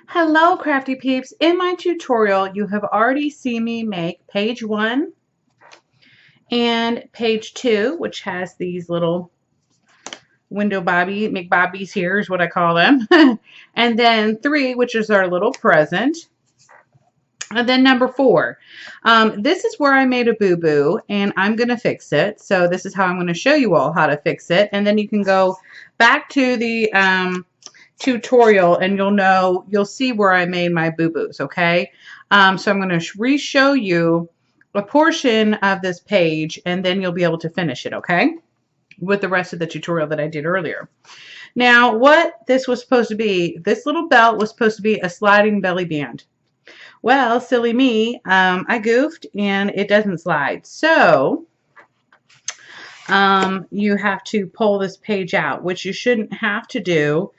Hello, Crafty Peeps. In my tutorial, you have already seen me make page 1 and page 2, which has these little window McBobbies here is what I call them. And then 3, which is our little present. And then number 4. This is where I made a boo-boo, and I'm going to fix it. So this is how I'm going to show you all how to fix it. And then you can go back to the tutorial and you'll see where I made my boo-boos, okay? So I'm going to re-show you a portion of this page and then you'll be able to finish it, okay? With the rest of the tutorial that I did earlier. Now, what this was supposed to be, this little belt was supposed to be a sliding belly band. Well, silly me, I goofed and it doesn't slide. So you have to pull this page out, which you shouldn't have to do.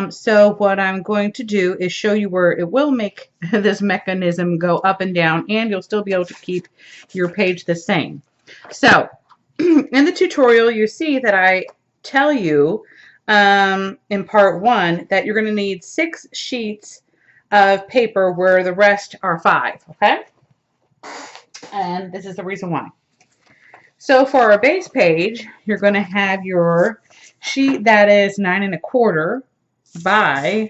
So what I'm going to do is show you where it will make this mechanism go up and down, and you'll still be able to keep your page the same. So in the tutorial, you see that I tell you in part 1 that you're going to need 6 sheets of paper where the rest are 5, okay? And this is the reason why. So for our base page, you're going to have your sheet that is 9 1/4 by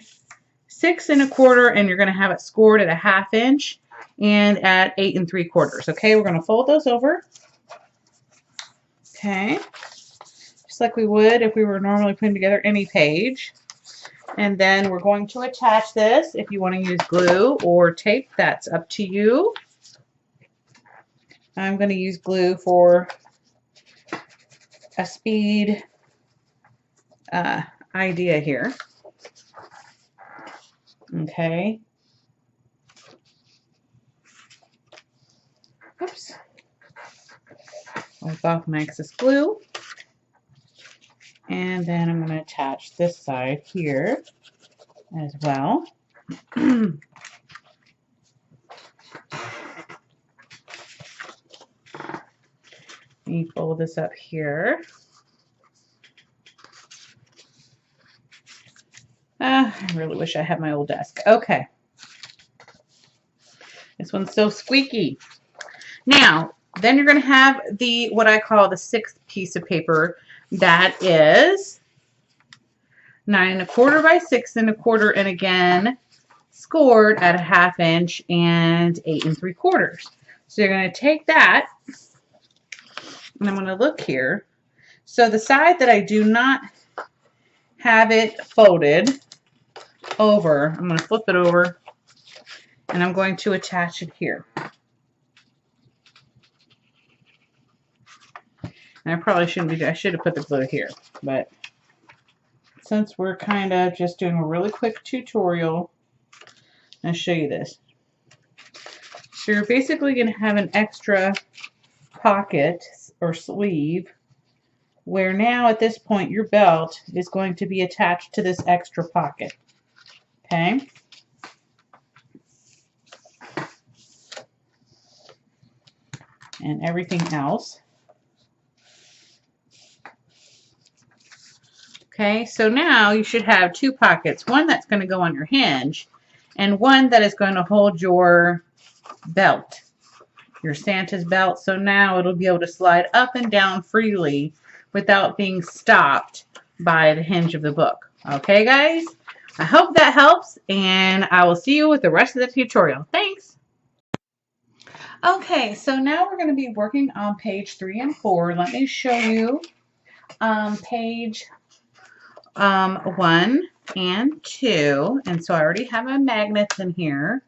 6 1/4, and you're going to have it scored at a 1/2 inch and at 8 3/4. Okay, we're going to fold those over. Okay, just like we would if we were normally putting together any page. And then we're going to attach this. If you want to use glue or tape, that's up to you. I'm going to use glue for a speed idea here. Okay. Oops. Wipe off my excess glue. And then I'm going to attach this side here as well. Let me fold this up here. I really wish I had my old desk. Okay. This one's so squeaky. Now, then you're going to have what I call the 6th piece of paper. That is 9 1/4 by 6 1/4, and again scored at a 1/2 inch and 8 3/4. So you're going to take that, and I'm going to look here. So the side that I do not have it folded over, I'm going to flip it over, and I'm going to attach it here. And I probably shouldn't be, I should have put the glue here, but since we're kind of just doing a really quick tutorial, I'll show you this. So you're basically going to have an extra pocket or sleeve where now at this point your belt is going to be attached to this extra pocket. Okay? And everything else. Okay, so now you should have 2 pockets, one that's going to go on your hinge and one that is going to hold your belt, your Santa's belt. So now it'll be able to slide up and down freely without being stopped by the hinge of the book. Okay, guys? I hope that helps, and I will see you with the rest of the tutorial. Thanks! Okay, so now we're going to be working on page 3 and 4. Let me show you page 1 and 2, and so I already have my magnets in here,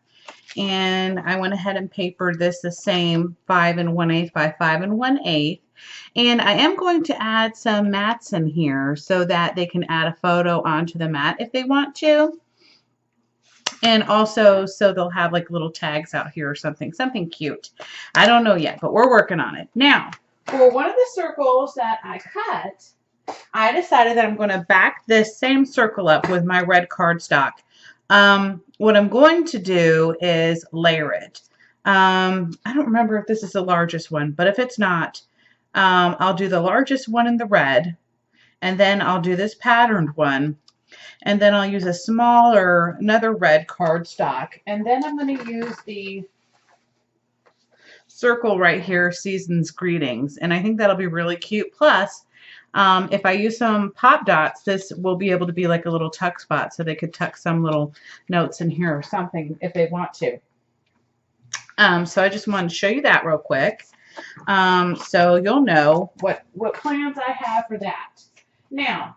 and I went ahead and papered this the same 5 1/8 by 5 1/8, and I am going to add some mats in here so that they can add a photo onto the mat if they want to, and also so they'll have like little tags out here or something cute. I don't know yet, but we're working on it. Now, for one of the circles that I cut, I decided that I'm going to back this same circle up with my red cardstock. What I'm going to do is layer it. I don't remember if this is the largest one, but if it's not, I'll do the largest one in the red, and then I'll do this patterned one, And then I'll use a smaller, another red cardstock. And then I'm going to use the circle right here, Season's Greetings. And I think that'll be really cute. Plus, if I use some pop dots, this will be able to be like a little tuck spot, so they could tuck some little notes in here or something if they want to. So I just wanted to show you that real quick. So you'll know what plans I have for that. Now,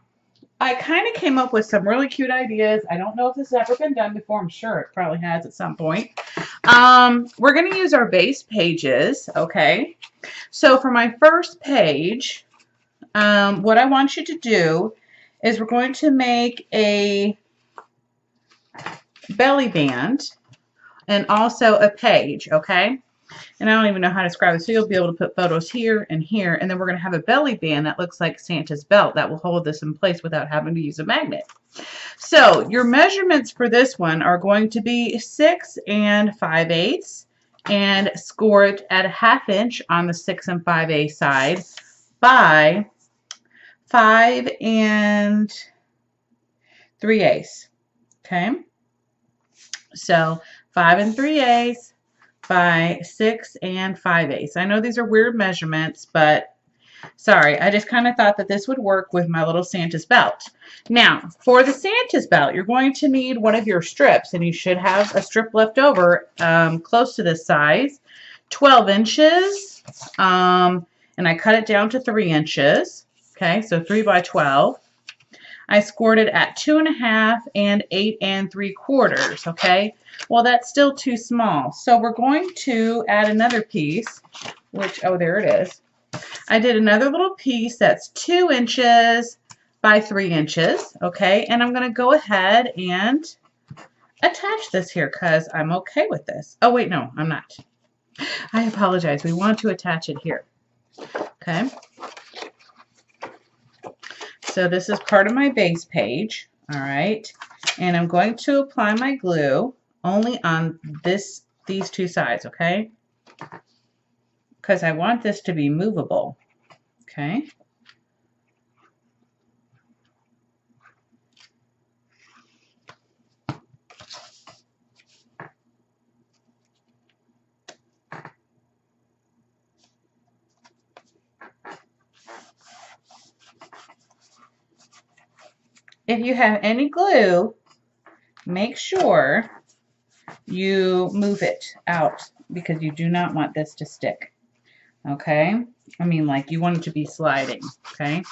I kind of came up with some really cute ideas. I don't know if this has ever been done before. I'm sure it probably has at some point. We're going to use our base pages, okay? So for my first page, what I want you to do is we're going to make a belly band and also a page, okay? And I don't even know how to describe it, so you'll be able to put photos here, and then we're going to have a belly band that looks like Santa's belt that will hold this in place without having to use a magnet. So your measurements for this one are going to be 6 5/8 and score it at 1/2 inch on the 6 5/8 side by 5 3/8. Okay, so 5 3/8 by 6 5/8. I know these are weird measurements, but sorry, I just kind of thought that this would work with my little Santa's belt. Now, for the Santa's belt, you're going to need one of your strips, and you should have a strip left over close to this size, 12 inches, and I cut it down to 3 inches. Okay, so 3 by 12. I scored it at 2.5 and 8 3/4. Okay, well, that's still too small. So we're going to add another piece, which, oh, there it is. I did another little piece that's 2 inches by 3 inches. Okay, and I'm going to go ahead and attach this here because I'm okay with this. Oh, wait, no, I'm not. I apologize. We want to attach it here. Okay. So this is part of my base page, all right, and I'm going to apply my glue only on these two sides, okay, because I want this to be movable, okay. If you have any glue, make sure you move it out because you do not want this to stick, okay? I mean, like, you want it to be sliding, okay?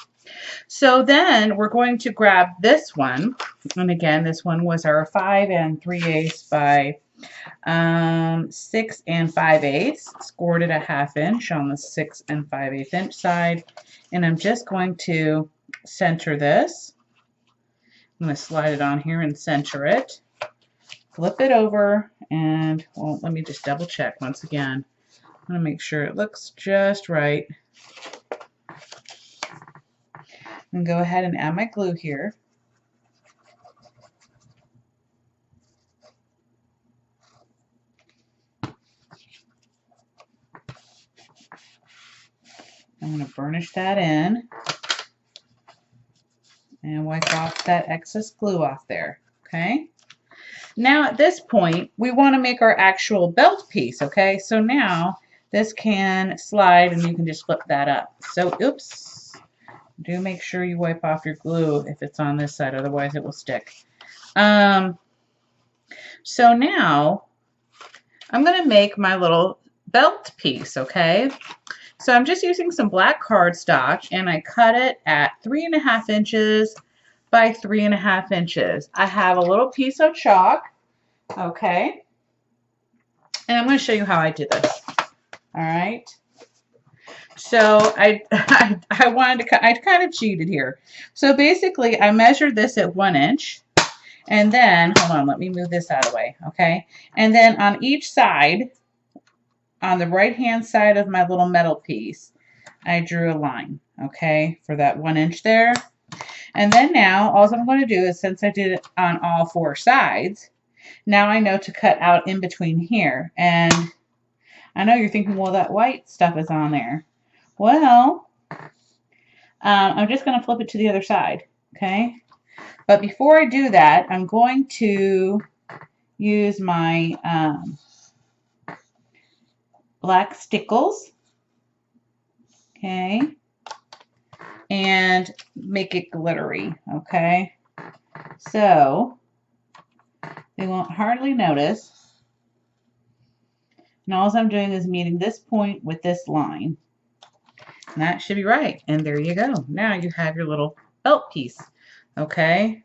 So then we're going to grab this one, and again, this one was our 5 3/8 by 6 5/8, scored it at 1/2 inch on the 6 5/8 inch side, and I'm just going to center this. I'm going to slide it on here and center it, flip it over, and, well, let me just double check once again. I'm going to make sure it looks just right. And go ahead and add my glue here. I'm going to burnish that in and wipe off that excess glue off there, okay? Now at this point, we want to make our actual belt piece, okay? So now this can slide and you can just flip that up. So, oops, do make sure you wipe off your glue if it's on this side, otherwise it will stick. So now I'm going to make my little belt piece, okay? So I'm just using some black cardstock, and I cut it at 3.5 inches by 3.5 inches. I have a little piece of chalk, okay? And I'm going to show you how I did this. All right. So I kind of cheated here. So basically, I measured this at 1 inch, and then hold on, let me move this out of the way, okay? And then on each side, on the right-hand side of my little metal piece, I drew a line, okay, for that 1 inch there. And then now, all I'm going to do is, since I did it on all 4 sides, now I know to cut out in between here. And I know you're thinking, well, that white stuff is on there. Well, I'm just going to flip it to the other side, okay? But before I do that, I'm going to use my black stickles, okay, and make it glittery, okay? So they won't hardly notice. And all I'm doing is meeting this point with this line. And that should be right. And there you go. Now you have your little belt piece, okay?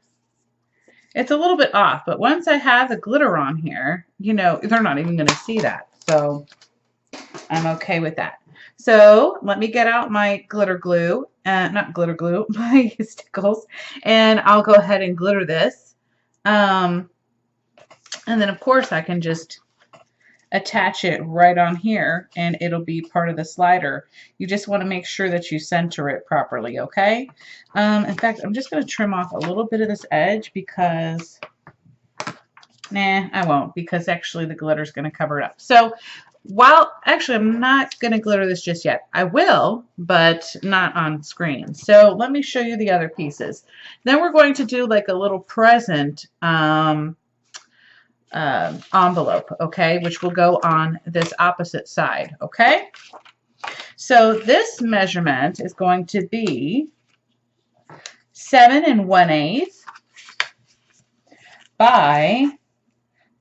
It's a little bit off, but once I have the glitter on here, you know, they're not even going to see that. So I'm okay with that. So let me get out my glitter glue, not glitter glue, my stickles, and I'll go ahead and glitter this. And then of course I can just attach it right on here and it'll be part of the slider. You just want to make sure that you center it properly, okay? In fact, I'm just going to trim off a little bit of this edge because, nah, I won't, because actually the glitter is going to cover it up. So actually I'm not going to glitter this just yet. I will, but not on screen. So let me show you the other pieces. Then we're going to do like a little present envelope, okay, which will go on this opposite side, okay? So this measurement is going to be 7 1/8 by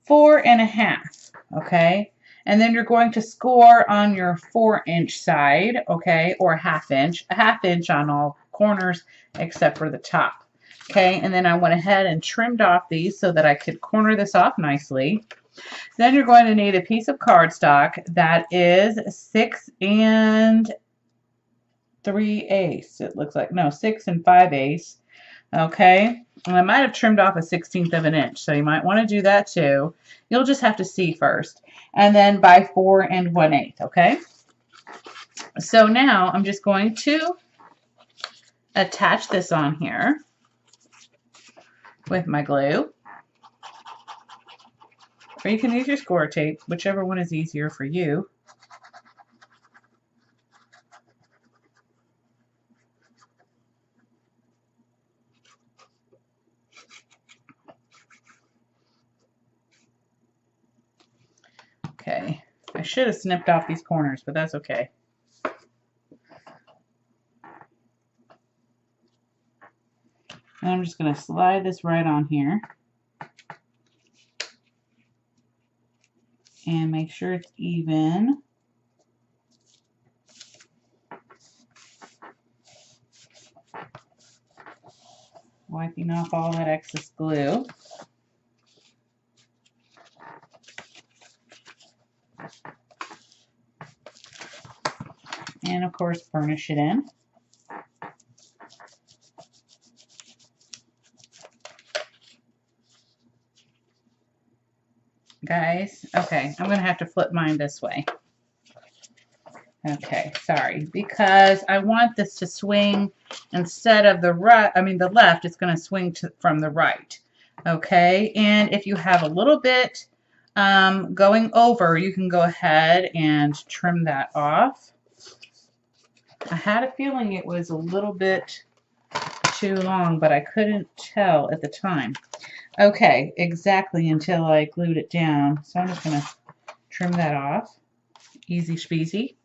4 1/2, okay? And then you're going to score on your 4-inch side, okay, or a 1/2 inch on all corners except for the top. Okay, and then I went ahead and trimmed off these so that I could corner this off nicely. Then you're going to need a piece of cardstock that is 6 3/8. It looks like, no, 6 5/8. Okay, and I might have trimmed off a 1/16 of an inch, so you might want to do that too. You'll just have to see first. And then by 4 1/8, okay? So now I'm just going to attach this on here with my glue. Or you can use your score tape, whichever one is easier for you. Okay, I should have snipped off these corners, but that's okay. And I'm just going to slide this right on here. And make sure it's even. Wiping off all that excess glue. And of course, burnish it in. Guys, okay, I'm going to have to flip mine this way. Okay, sorry, because I want this to swing instead of the right, the left, it's going to swing from the right. Okay, and if you have a little bit going over, you can go ahead and trim that off. I had a feeling it was a little bit too long, but I couldn't tell at the time. Okay, exactly until I glued it down. So I'm just going to trim that off. Easy speasy.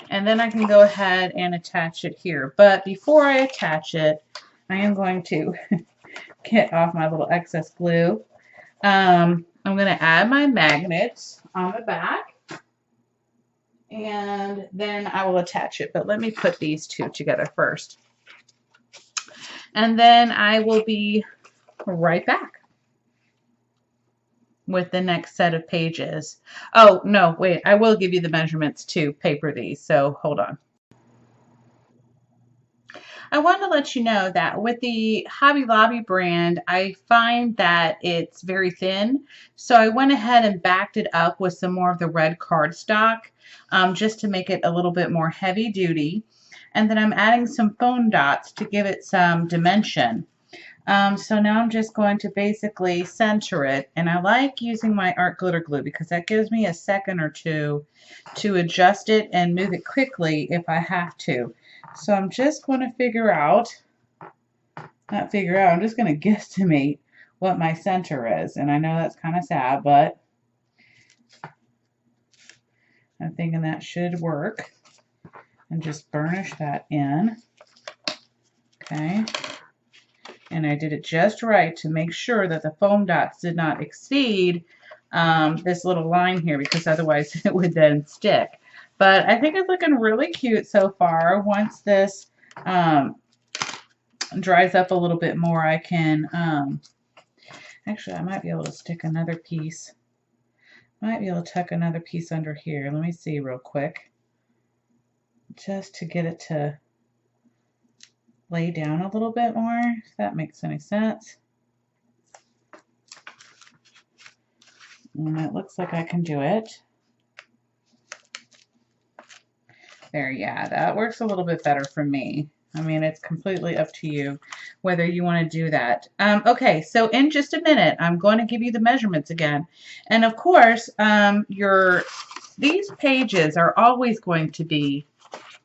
And then I can go ahead and attach it here. But before I attach it, I am going to get off my little excess glue. I'm going to add my magnets on the back. And then I will attach it. But let me put these two together first. And then I will be right back with the next set of pages. Oh, no, wait, I will give you the measurements to paper these, so hold on. I want to let you know that with the Hobby Lobby brand, I find that it's very thin, so I went ahead and backed it up with some more of the red cardstock just to make it a little bit more heavy duty. And then I'm adding some foam dots to give it some dimension. So now I'm just going to basically center it, and I like using my art glitter glue because that gives me a second or two to adjust it and move it quickly if I have to. So I'm just going to figure out, I'm just going to guesstimate what my center is. And I know that's kind of sad, but I'm thinking that should work. And just burnish that in. Okay. And I did it just right to make sure that the foam dots did not exceed this little line here, because otherwise it would then stick. But I think it's looking really cute so far. Once this dries up a little bit more, I can, actually I might be able to stick another piece. Might be able to tuck another piece under here. Let me see real quick. Just to get it to lay down a little bit more, if that makes any sense. And it looks like I can do it. There, yeah, that works a little bit better for me. I mean, it's completely up to you whether you want to do that. Okay, so in just a minute, I'm going to give you the measurements again. And of course, these pages are always going to be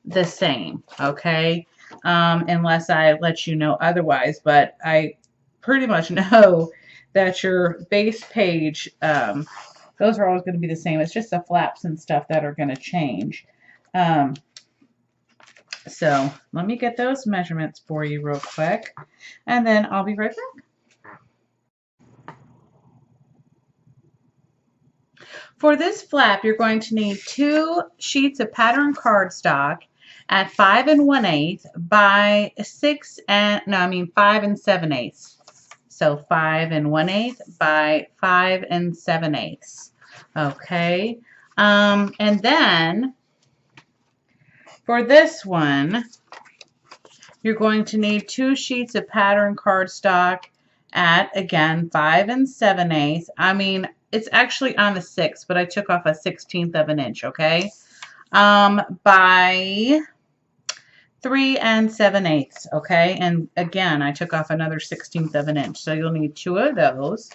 the same, okay? Unless I let you know otherwise, but I pretty much know that your base page, those are always going to be the same. It's just the flaps and stuff that are going to change. So let me get those measurements for you real quick, and then I'll be right back. For this flap, you're going to need 2 sheets of pattern cardstock at 5 1/8 by 5 7/8. So 5 1/8 by 5 7/8. Okay. And then for this one, you're going to need 2 sheets of pattern cardstock at, again, 5 7/8. I mean, it's actually on the 6th, but I took off a 1/16 of an inch, okay? By 3 7/8, okay? And again, I took off another 1/16 of an inch, so you'll need 2 of those.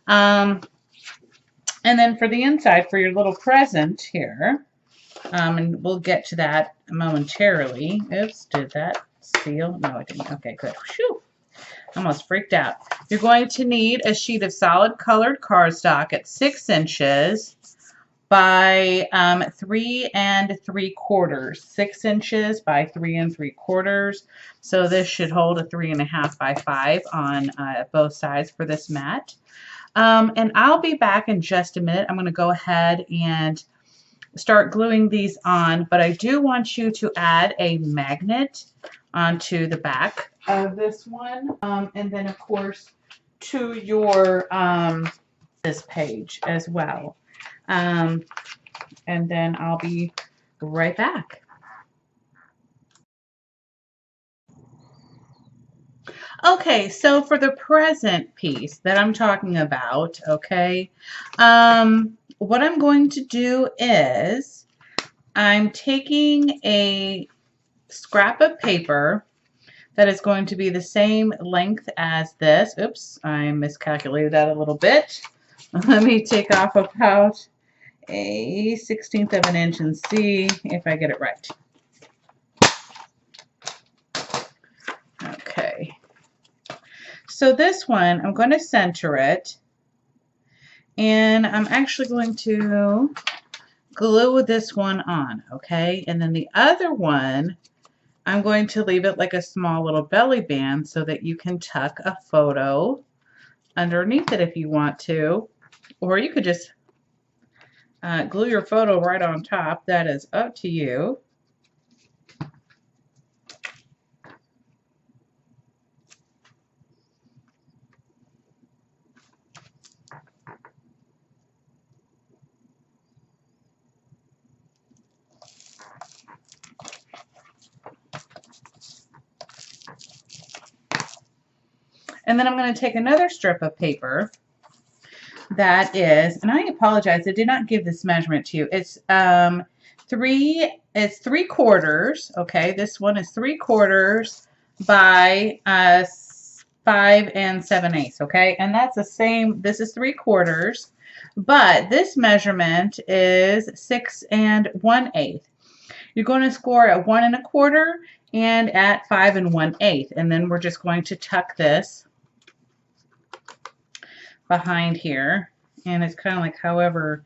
And then for the inside, for your little present here, and we'll get to that momentarily. Oops, did that seal? No, it didn't. Okay, good. Whew. Almost freaked out. You're going to need a sheet of solid colored cardstock at 6 inches by 3 3/4. 6 inches by 3 3/4. So this should hold a 3.5 by 5 on both sides for this mat. And I'll be back in just a minute. I'm going to go ahead and start gluing these on, but I do want you to add a magnet onto the back of this one, and then of course to your this page as well. And then I'll be right back. Okay, so for the present piece that I'm talking about, okay, what I'm going to do is I'm taking a scrap of paper that is going to be the same length as this. Oops, I miscalculated that a little bit. Let me take off about a 1/16 of an inch and see if I get it right. Okay. So this one, I'm going to center it, and I'm actually going to glue this one on, okay? And then the other one, I'm going to leave it like a small little belly band so that you can tuck a photo underneath it if you want to, or you could just glue your photo right on top. That is up to you. And then I'm going to take another strip of paper that is, and I apologize, I did not give this measurement to you. It's 3/4. Okay, this one is 3/4 by 5 7/8. Okay, and that's the same. This is 3/4, but this measurement is 6 1/8. You're going to score at 1 1/4 and at 5 1/8. And then we're just going to tuck this behind here. And it's kind of like, however,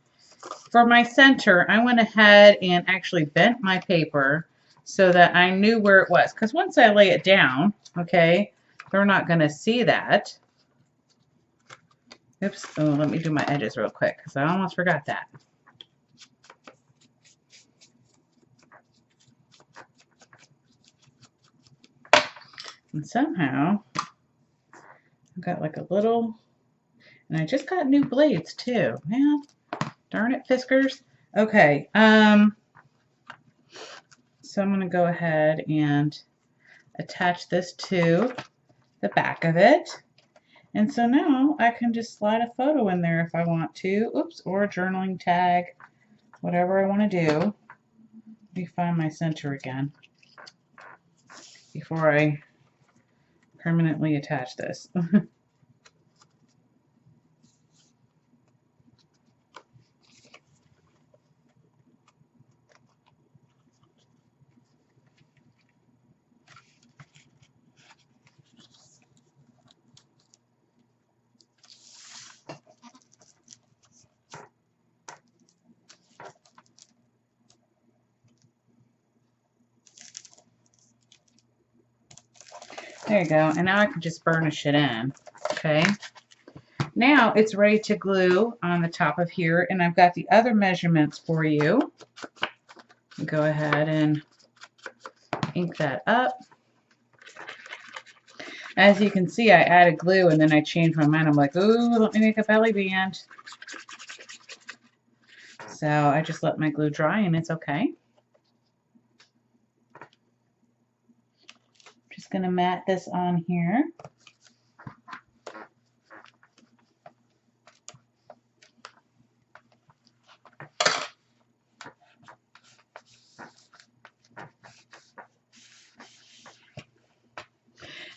for my center, I went ahead and actually bent my paper so that I knew where it was. Because once I lay it down, okay, they're not going to see that. Oops. Oh, let me do my edges real quick because I almost forgot that. And somehow I've got like a little, and I just got new blades too. Man, darn it, Fiskars. Okay, so I'm going to go ahead and attach this to the back of it. And so now I can just slide a photo in there if I want to. Oops, or a journaling tag, whatever I want to do. Let me find my center again before I permanently attach this. There you go. And now I can just burnish it in. Okay. Now it's ready to glue on the top of here. And I've got the other measurements for you. Go ahead and ink that up. As you can see, I added glue and then I changed my mind. I'm like, ooh, let me make a belly band. So I just let my glue dry and it's okay. Just going to mat this on here.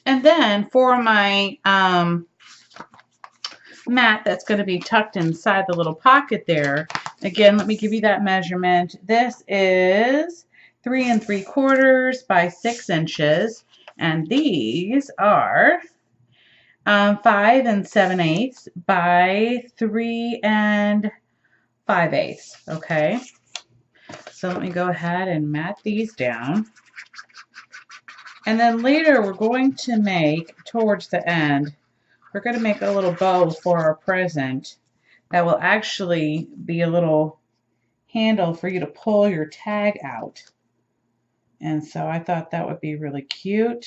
And then for my mat that's going to be tucked inside the little pocket there, again, let me give you that measurement. This is 3 3/4 by 6 inches. And these are 5 7/8 by 3 5/8. Okay. So let me go ahead and mat these down. And then later we're going to make, towards the end, we're going to make a little bow for our present that will actually be a little handle for you to pull your tag out. And so I thought that would be really cute.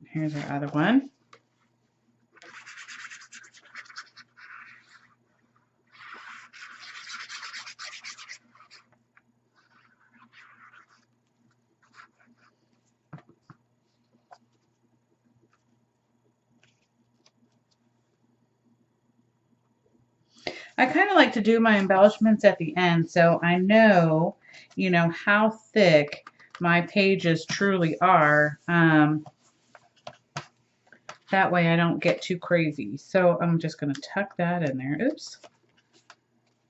Here's our other one. I kind of like to do my embellishments at the end so I know, you know, how thick my pages truly are. That way I don't get too crazy. So I'm just going to tuck that in there. Oops.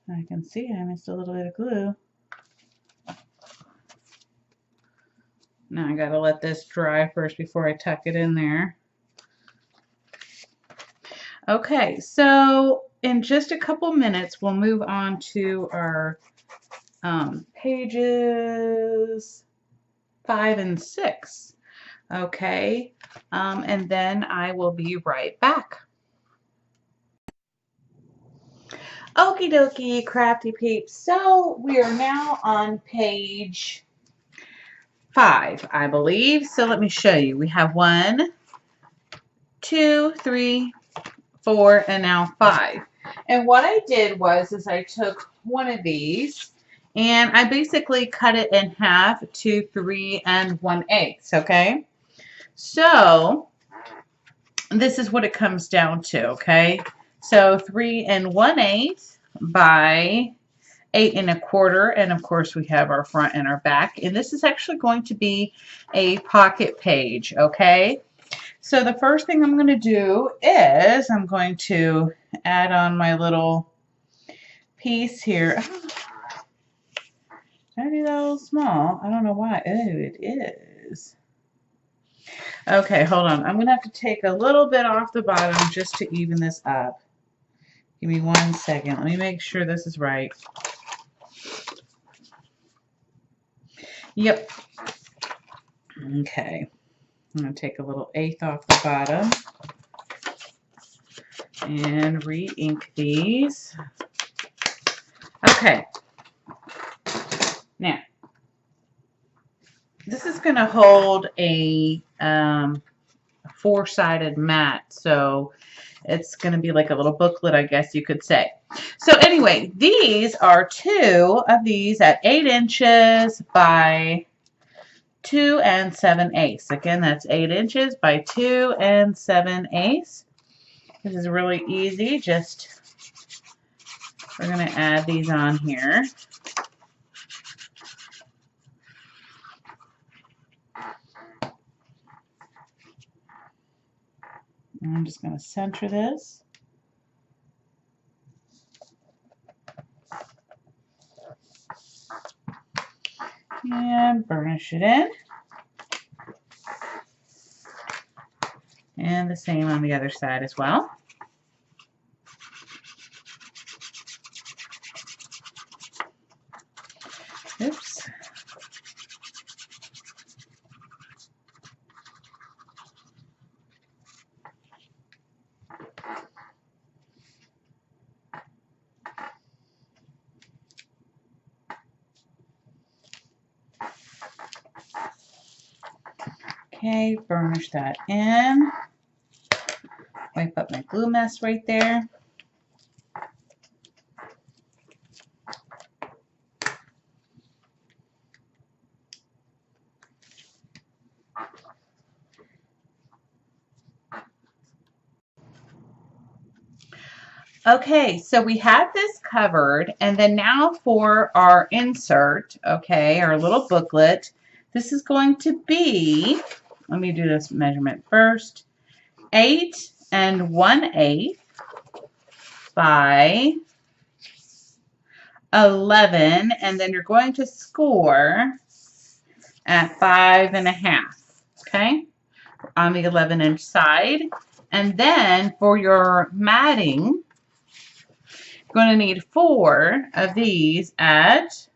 I can see I missed a little bit of glue. Now I got to let this dry first before I tuck it in there. Okay, so in just a couple minutes, we'll move on to our pages 5 and 6. Okay, and then I will be right back. Okie dokie, crafty peeps. So we are now on page 5, I believe. So let me show you. We have 1, 2, 3, 4, and now 5. And what I did was I took one of these and I basically cut it in half to 3 1/8. Okay, so this is what it comes down to. Okay, so 3 1/8 by 8 1/4, and of course we have our front and our back. And this is actually going to be a pocket page. Okay. So the first thing I'm going to do is I'm going to add on my little piece here. Did I do that a little small? I don't know why. Oh, it is. Okay, hold on. I'm going to have to take a little bit off the bottom just to even this up. Give me 1 second. Let me make sure this is right. Yep. Okay. I'm going to take a little 1/8 off the bottom and re-ink these. Okay. Now, this is going to hold a 4-sided mat, so it's going to be like a little booklet, I guess you could say. So anyway, these are 2 of these at 8 inches by 2 7/8. Again, that's 8 inches by 2 7/8. This is really easy. Just, we're going to add these on here. And I'm just going to center this. And burnish it in. And the same on the other side as well. Oops. Okay, burnish that in. Wipe up my glue mess right there. Okay, so we have this covered, and then now for our insert, okay, our little booklet. This is going to be, let me do this measurement first, 8 1/8 by 11, and then you're going to score at 5 1/2, okay, on the 11-inch side. And then for your matting, you're going to need 4 of these at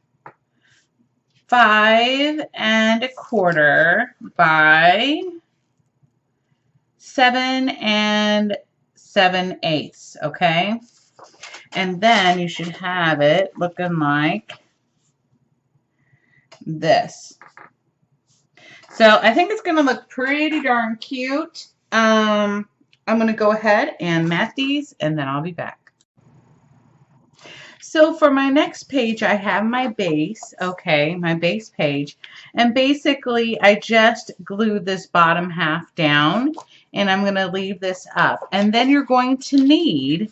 5 1/4 by 7 7/8, okay? And then you should have it looking like this. So I think it's going to look pretty darn cute. I'm going to go ahead and mat these, and then I'll be back. So for my next page, I have my base, okay, my base page. And basically, I just glued this bottom half down, and I'm going to leave this up. And then you're going to need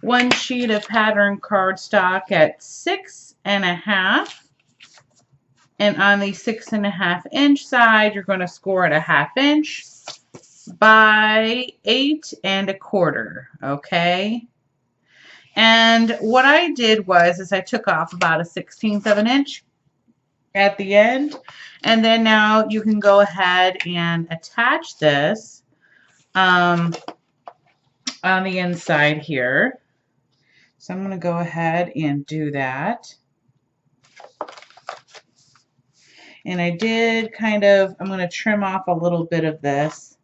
1 sheet of pattern cardstock at 6 1/2. And on the 6 1/2 inch side, you're going to score at 1/2 inch by 8 1/4, okay? And what I did was I took off about a 1/16 of an inch at the end. And then now you can go ahead and attach this on the inside here. So I'm going to go ahead and do that. And I did kind of, I'm going to trim off a little bit of this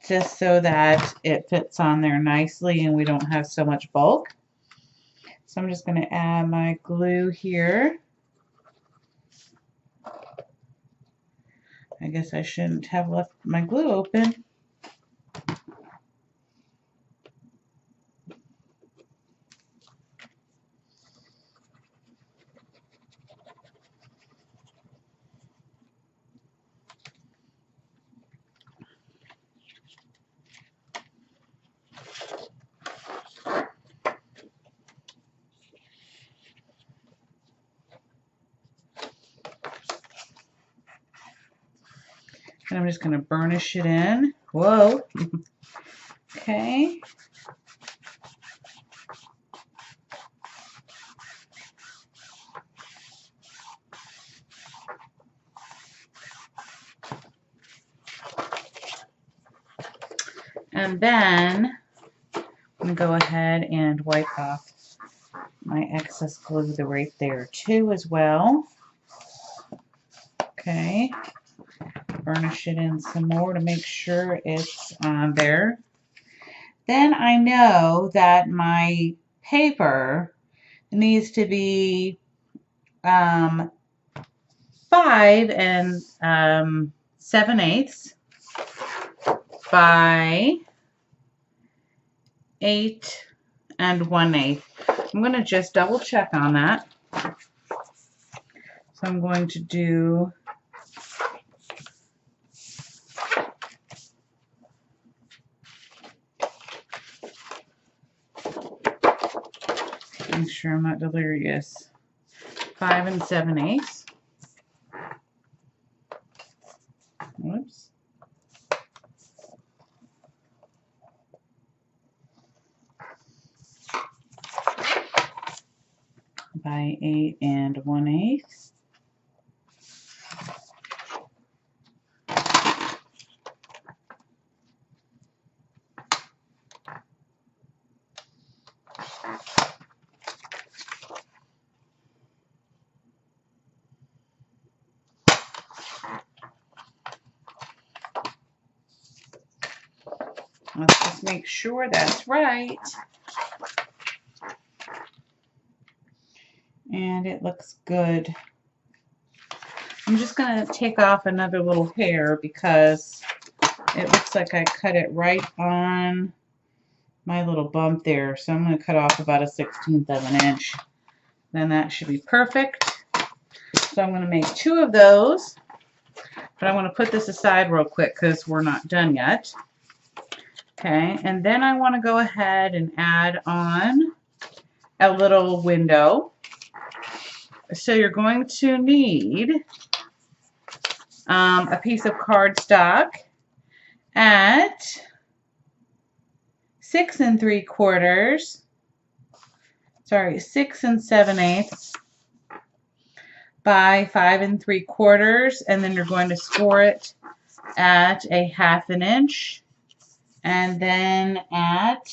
just so that it fits on there nicely and we don't have so much bulk. So I'm just going to add my glue here. I guess I shouldn't have left my glue open. And I'm just going to burnish it in. Whoa. Okay. And then I'm going to go ahead and wipe off my excess glue right there too as well. Okay. Burnish it in some more to make sure it's on there. Then I know that my paper needs to be 5 7/8 by 8 1/8. I'm going to just double check on that. So I'm going to do make sure I'm not delirious. 5 7/8. Whoops. By 8 1/8. Let's just make sure that's right. And it looks good. I'm just going to take off another little hair because it looks like I cut it right on my little bump there. So I'm going to cut off about 1/16 of an inch. Then that should be perfect. So I'm going to make 2 of those. But I want to put this aside real quick because we're not done yet. Okay, and then I want to go ahead and add on a little window. So you're going to need a piece of cardstock at 6 3/4, 6 7/8 by 5 3/4, and then you're going to score it at 1/2 inch, and then at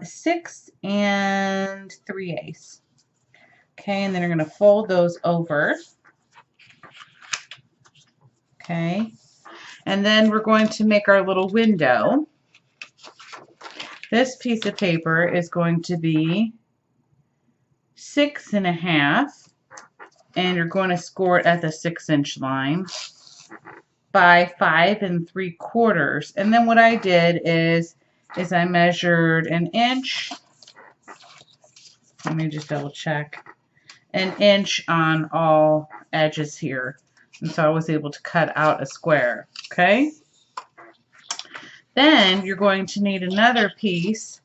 6 3/8. Okay, and then you're going to fold those over. Okay, and then we're going to make our little window. This piece of paper is going to be 6 1/2, and you're going to score it at the 6-inch line by 5 3/4. And then what I did is I measured 1 inch. Let me just double check. 1 inch on all edges here. And so I was able to cut out a square. Okay? Then you're going to need another piece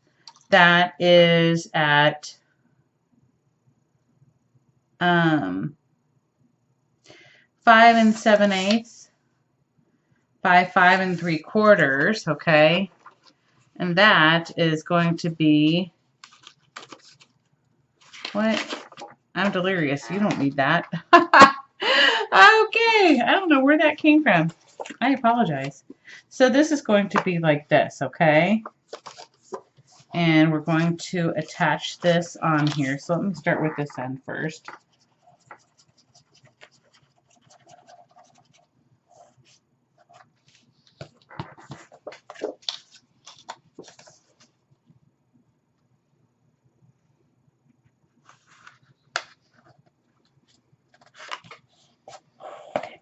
that is at 5 7/8 by 5 3/4, okay? And that is going to be, what? I'm delirious. You don't need that. Okay, I don't know where that came from. I apologize. So this is going to be like this, okay? And we're going to attach this on here. So let me start with this end first.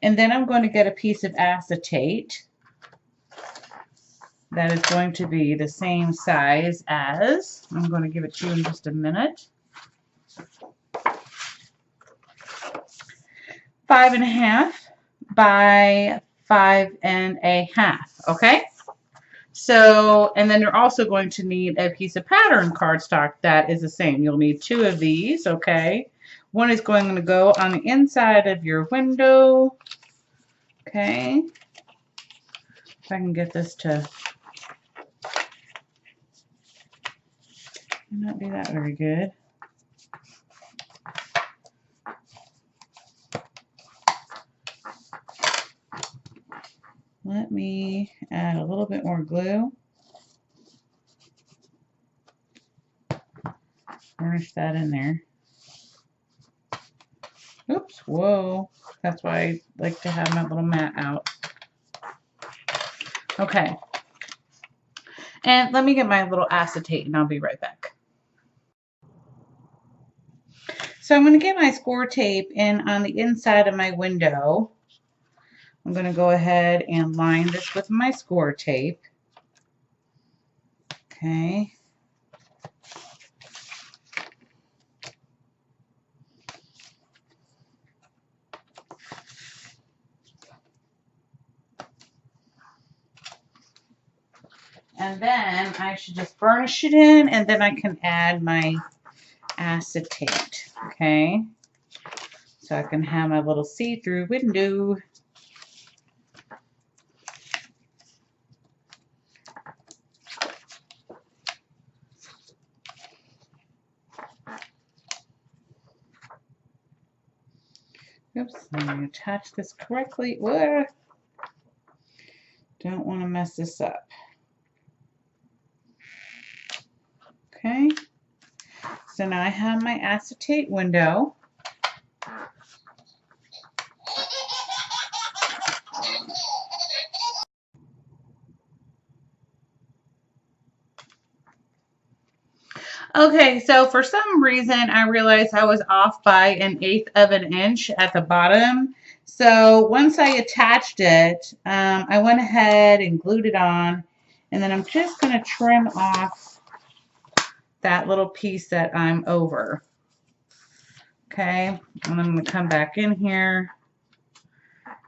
And then I'm going to get a piece of acetate that is going to be the same size as, I'm going to give it to you in just a minute, 5 1/2 by 5 1/2, okay? So, and then you're also going to need a piece of pattern cardstock that is the same. You'll need 2 of these, okay? One is going to go on the inside of your window, okay? If I can get this to not do that very good. Let me add a little bit more glue. Burnish that in there. Oops, whoa. That's why I like to have my little mat out. Okay. And let me get my little acetate and I'll be right back. So I'm going to get my score tape in on the inside of my window. I'm going to go ahead and line this with my score tape. Okay. And then I should just burnish it in, and then I can add my acetate. Okay. So I can have my little see-through window. Oops, let me attach this correctly. Whoa. Don't want to mess this up. Okay. So now I have my acetate window. Okay, so for some reason I realized I was off by 1/8 of an inch at the bottom. So once I attached it, I went ahead and glued it on, and then I'm just going to trim off that little piece that I'm over. Okay, and I'm going to come back in here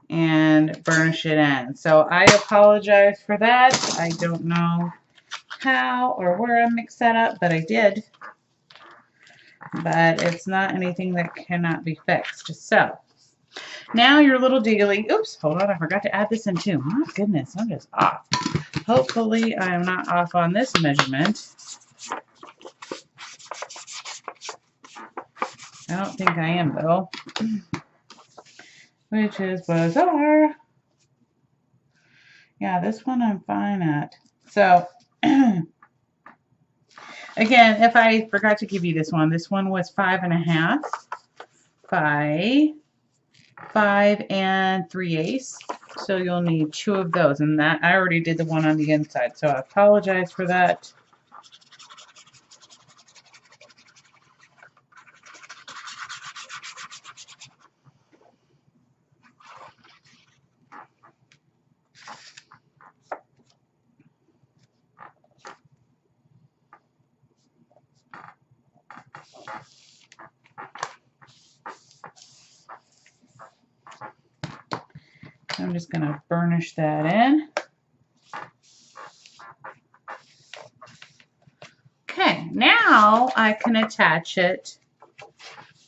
and burnish it in. So I apologize for that. I don't know how or where I mixed that up, but I did. But it's not anything that cannot be fixed. So now your little dealy, oops, hold on, I forgot to add this in too. My goodness, I'm just off. Hopefully I am not off on this measurement. I don't think I am though, which is bizarre. Yeah, this one I'm fine at. So again, if I forgot to give you this one was 5.5 by 5 3/8. So you'll need 2 of those, and that I already did the one on the inside, so I apologize for that. I'm just going to burnish that in. Okay, now I can attach it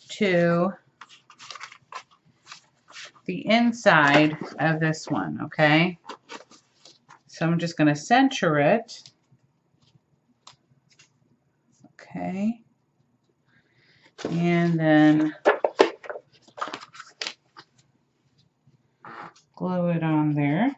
to the inside of this one, okay? So I'm just going to center it. Okay. And then glue it on there.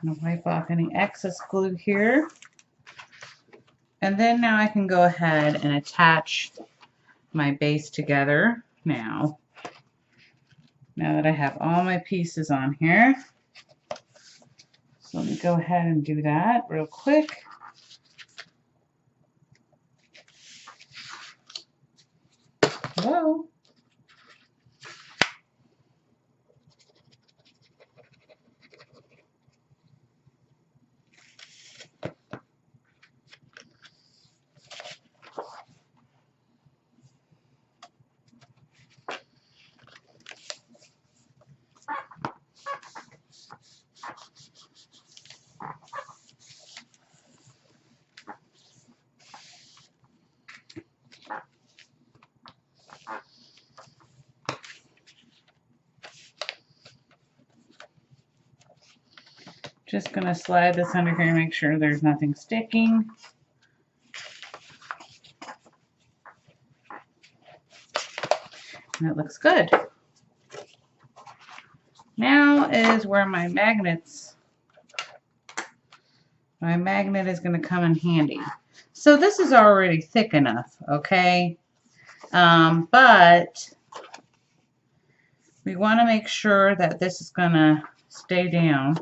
I'm going to wipe off any excess glue here. And then now I can go ahead and attach my base together now. Now that I have all my pieces on here. So let me go ahead and do that real quick. Whoa. Just going to slide this under here and make sure there's nothing sticking. And it looks good. Now is where my magnet is going to come in handy. So this is already thick enough, okay? But we want to make sure that this is going to stay down.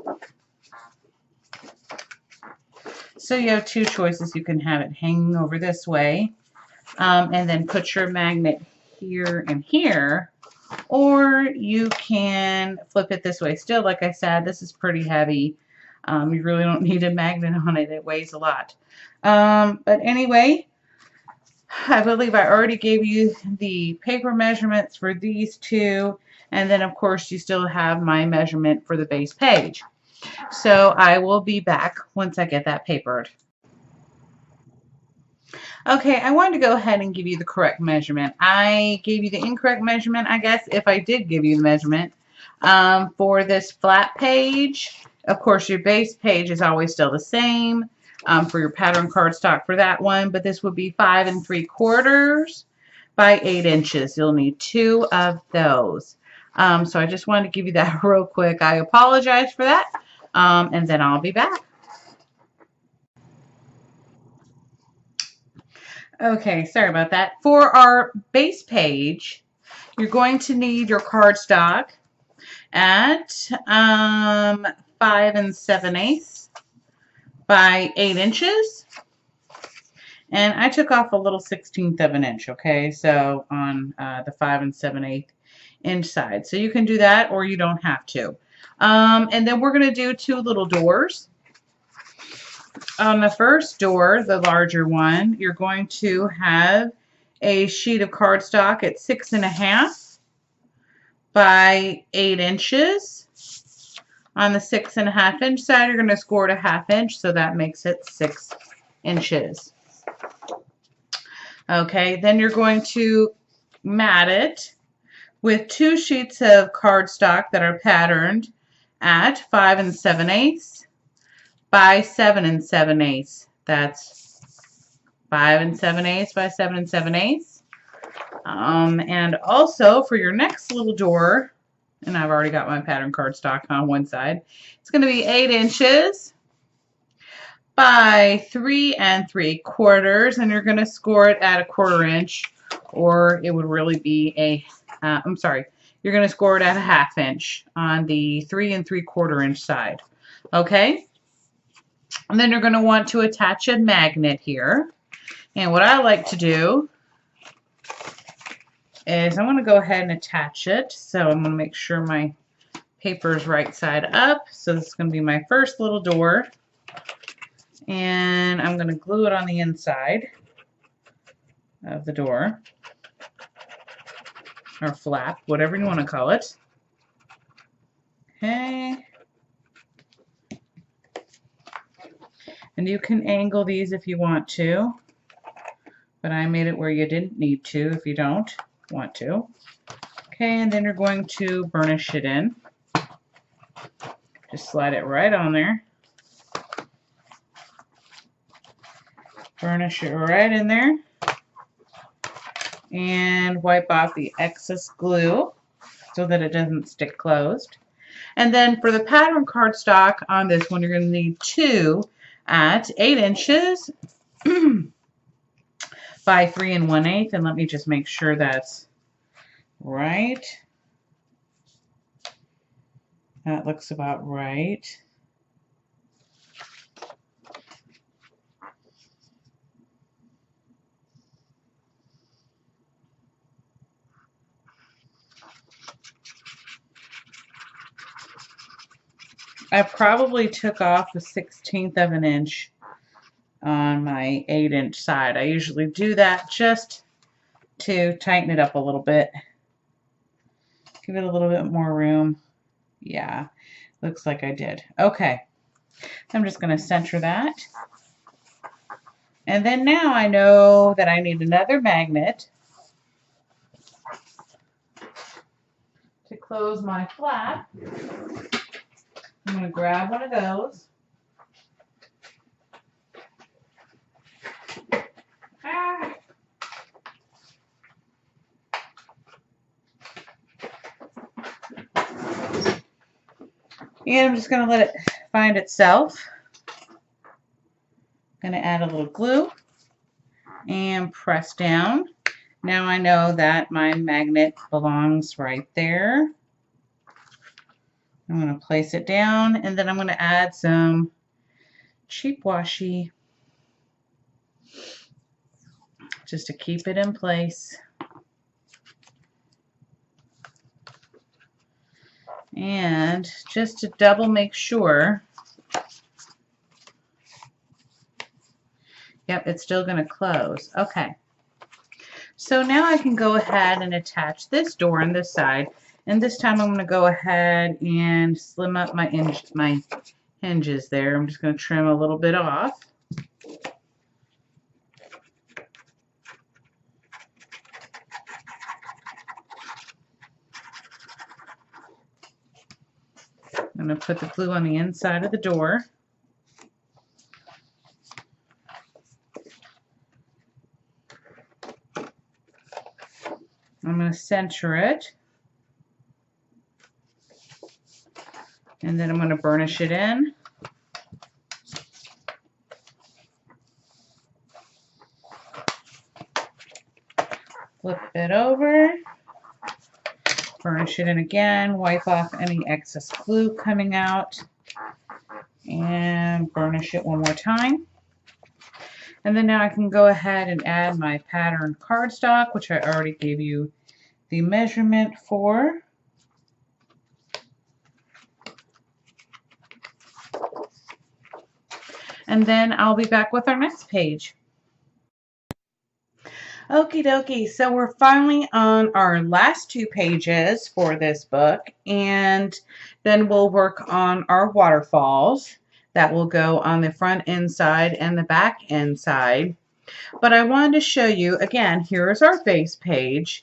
So you have two choices. You can have it hanging over this way, and then put your magnet here and here, or you can flip it this way. Still, like I said, this is pretty heavy. You really don't need a magnet on it. It weighs a lot. But anyway, I believe I already gave you the paper measurements for these two, and then of course you still have my measurement for the base page. So I will be back once I get that papered. Okay, I wanted to go ahead and give you the correct measurement. I gave you the incorrect measurement, I guess, if I did give you the measurement. For this flat page, of course, your base page is always still the same for your pattern cardstock for that one, but this would be 5 3/4 by 8 inches. You'll need 2 of those. So I just wanted to give you that real quick. I apologize for that, and then I'll be back. Okay, sorry about that. For our base page, you're going to need your cardstock at 5 7/8 by 8 inches. And I took off a little 1/16 of an inch, okay, so on the 5 7/8 inch side. So you can do that or you don't have to. And then we're going to do 2 little doors. On the first door, the larger one, you're going to have a sheet of cardstock at 6 1/2 by 8 inches. On the 6 1/2 inch side, you're going to score it a 1/2 inch, so that makes it 6 inches. Okay, then you're going to mat it with 2 sheets of cardstock that are patterned at 5 7/8 by 7 7/8. That's 5 7/8 by 7 7/8. And also for your next little door, and I've already got my pattern cardstock on one side, it's going to be 8 inches by 3 3/4, and you're going to score it at a 1/4 inch, or it would really be a, you're going to score it at a 1/2 inch on the 3 3/4 inch side. Okay? And then you're going to want to attach a magnet here. And what I like to do is I'm going to go ahead and attach it. So I'm going to make sure my paper is right side up. So this is going to be my first little door. And I'm going to glue it on the inside of the door. Or flap, whatever you want to call it. Okay. And you can angle these if you want to, but I made it where you didn't need to if you don't want to. Okay, and then you're going to burnish it in. Just slide it right on there. Burnish it right in there. And wipe off the excess glue so that it doesn't stick closed. And then for the pattern cardstock on this one, you're going to need 2 at 8 inches by 3 1/8, and let me just make sure that's right. That looks about right. I probably took off a 1/16 of an inch on my 8 inch side. I usually do that just to tighten it up a little bit. Give it a little bit more room. Yeah, looks like I did. Okay, I'm just going to center that. And then now I know that I need another magnet to close my flap. I'm going to grab one of those. Ah. And I'm just going to let it find itself. I'm going to add a little glue and press down. Now I know that my magnet belongs right there. I'm going to place it down, and then I'm going to add some cheap washi just to keep it in place. And just to double make sure, yep, it's still going to close. Okay. So now I can go ahead and attach this door on this side. And this time I'm going to go ahead and slim up my hinges there. I'm just going to trim a little bit off. I'm going to put the glue on the inside of the door. I'm going to center it. And then I'm going to burnish it in. Flip it over. Burnish it in again. Wipe off any excess glue coming out. And burnish it one more time. And then now I can go ahead and add my pattern cardstock, which I already gave you the measurement for. And then I'll be back with our next page. Okie dokie, so we're finally on our last 2 pages for this book, and then we'll work on our waterfalls that will go on the front inside and the back inside. But I wanted to show you, again, here's our base page,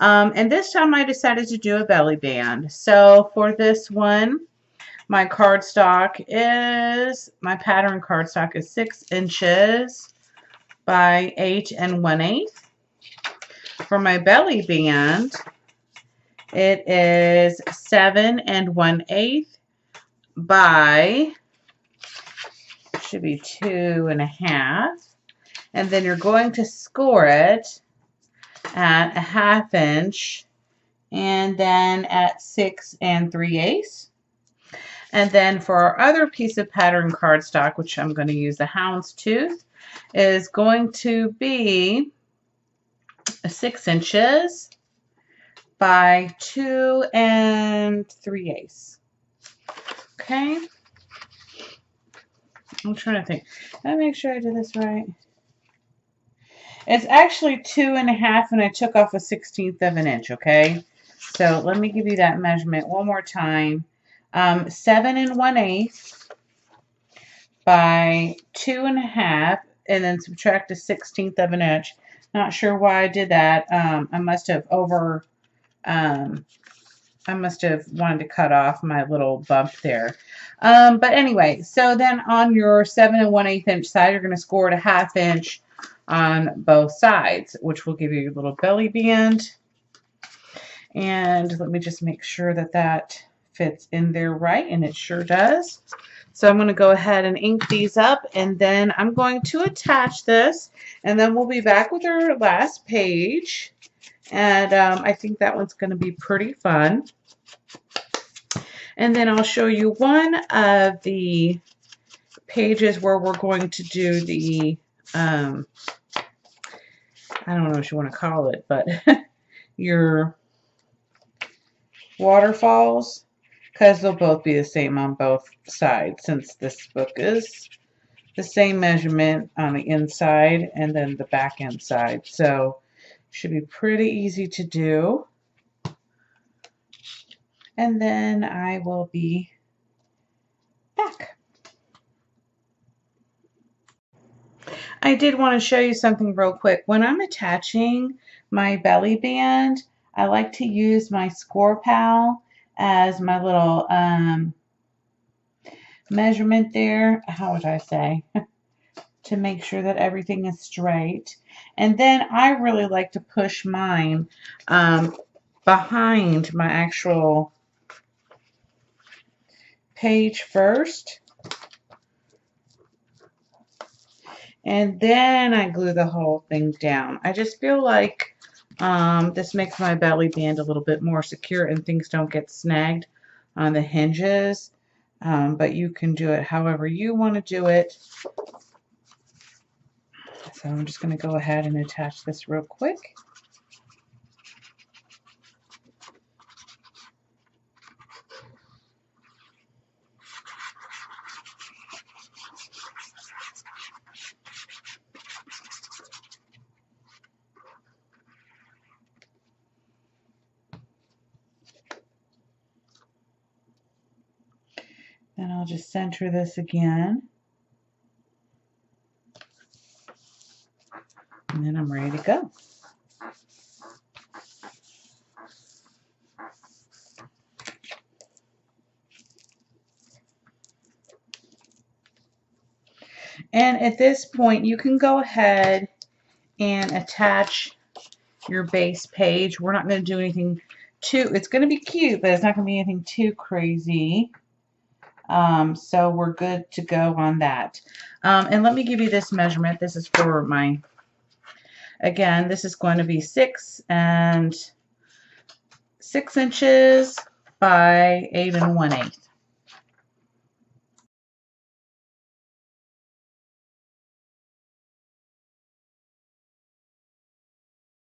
and this time I decided to do a belly band. So for this one, my pattern cardstock is 6 inches by 8 1/8. For my belly band, it is 7 1/8 by, should be 2 1/2. And then you're going to score it at 1/2 inch and then at 6 3/8. And then for our other piece of pattern cardstock, which I'm going to use the houndstooth, is going to be 6 inches by 2 3/8. Okay. I'm trying to think. Let me make sure I did this right. It's actually 2 1/2, and I took off 1/16 of an inch. Okay. So let me give you that measurement one more time. 7 1/8 by 2 1/2, and then subtract 1/16 of an inch. Not sure why I did that. I must have wanted to cut off my little bump there. But anyway, so then on your 7 1/8 inch side, you're going to score it 1/2 inch on both sides, which will give you your little belly band. And let me just make sure that that fits in there right, and it sure does. So I'm going to go ahead and ink these up, and then I'm going to attach this, and then we'll be back with our last page. And I think that one's going to be pretty fun. And then I'll show you one of the pages where we're going to do the, I don't know what you want to call it, but your waterfalls, because they'll both be the same on both sides, since this book is the same measurement on the inside and then the back end side. So should be pretty easy to do. And then I will be back. I did want to show you something real quick. When I'm attaching my belly band, I like to use my Score Pal as my little measurement there. How would I say? To make sure that everything is straight. And then I really like to push mine behind my actual page first. And then I glue the whole thing down. I just feel like this makes my belly band a little bit more secure and things don't get snagged on the hinges. But you can do it however you want to do it. So I'm just going to go ahead and attach this real quick. Then I'll just center this again. And then I'm ready to go. And at this point, you can go ahead and attach your base page. We're not going to do anything too, it's going to be cute, but it's not going to be anything too crazy. So we're good to go on that. And let me give you this measurement. This is for my, again, this is going to be 6 inches by 8 1/8.